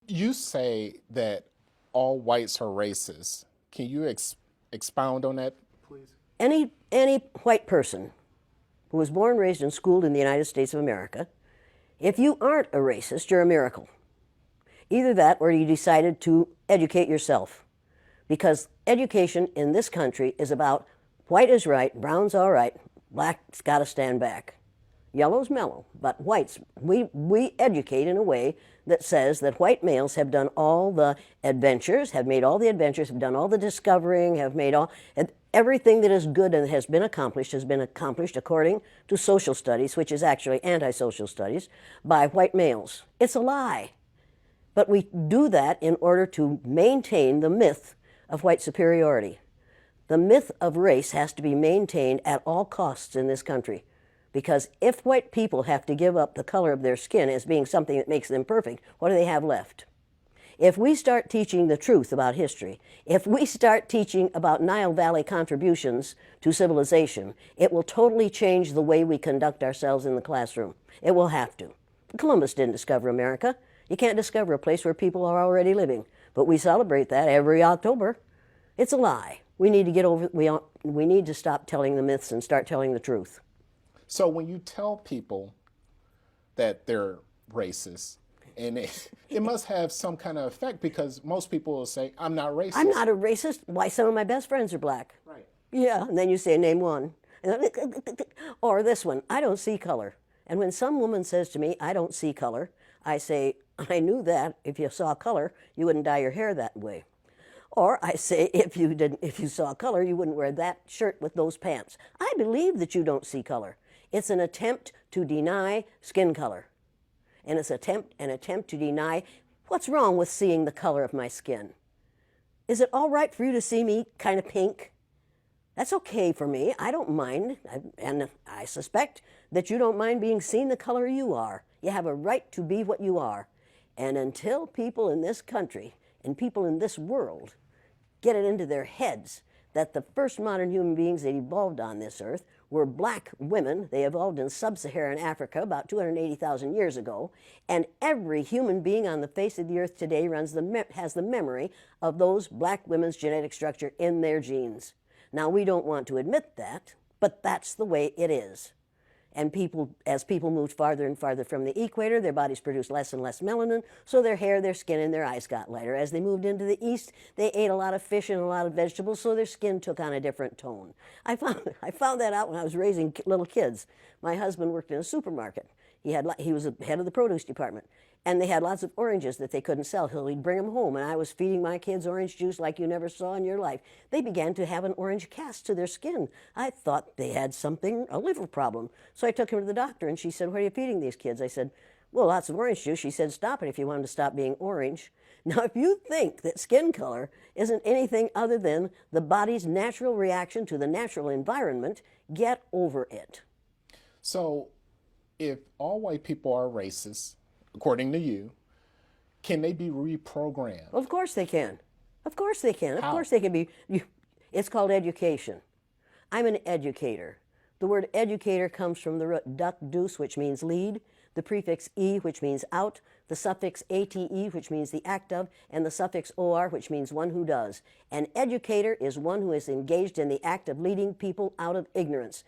You say that all whites are racist. Can you expound on that, please? Any white person who was born, raised, and schooled in the United States of America, if you aren't a racist, you're a miracle. Either that or you decided to educate yourself. Because education in this country is about white is right, brown's all right, black's got to stand back. Yellow's mellow, but whites, we educate in a way that says that white males have done all the adventures, have made all the adventures, have done all the discovering, have made all, everything that is good and has been accomplished according to social studies, which is actually anti-social studies, by white males. It's a lie. But we do that in order to maintain the myth of white superiority. The myth of race has to be maintained at all costs in this country. Because if white people have to give up the color of their skin as being something that makes them perfect, what do they have left? If we start teaching the truth about history, if we start teaching about Nile Valley contributions to civilization, it will totally change the way we conduct ourselves in the classroom. It will have to. Columbus didn't discover America. You can't discover a place where people are already living. But we celebrate that every October. It's a lie. We need to get over, we need to stop telling the myths and start telling the truth. So when you tell people that they're racist, and it must have some kind of effect because most people will say, I'm not racist. I'm not a racist. Why, some of my best friends are black. Right. Yeah, and then you say, name one. Or this one, I don't see color. And when some woman says to me, I don't see color, I say, I knew that. If you saw color, you wouldn't dye your hair that way. Or I say, if you saw color, you wouldn't wear that shirt with those pants. I believe that you don't see color. It's an attempt to deny skin color. And it's an attempt to deny what's wrong with seeing the color of my skin. Is it all right for you to see me kind of pink? That's okay for me. I don't mind. And I suspect that you don't mind being seen the color you are. You have a right to be what you are. And until people in this country and people in this world get it into their heads that the first modern human beings that evolved on this earth were black women. They evolved in sub-Saharan Africa about 280,000 years ago, and every human being on the face of the earth today has the memory of those black women's genetic structure in their genes. Now, we don't want to admit that, but that's the way it is. And as people moved farther and farther from the equator, their bodies produced less and less melanin, so their hair, their skin, and their eyes got lighter. As they moved into the east, they ate a lot of fish and a lot of vegetables, so their skin took on a different tone. I found that out when I was raising little kids. My husband worked in a supermarket. He was the head of the produce department. And they had lots of oranges that they couldn't sell. He'd bring them home, and I was feeding my kids orange juice like you never saw in your life. They began to have an orange cast to their skin. I thought they had a liver problem. So I took him to the doctor, and she said, what are you feeding these kids? I said, well, lots of orange juice. She said, stop it if you want them to stop being orange. Now, if you think that skin color isn't anything other than the body's natural reaction to the natural environment, get over it. So if all white people are racist, according to you, can they be reprogrammed? Of course they can. Of course they can. Of How? course they can be. It's called education. I'm an educator. The word educator comes from the root duc dus, which means lead, the prefix e, which means out, the suffix ate, which means the act of, and the suffix or, which means one who does. An educator is one who is engaged in the act of leading people out of ignorance.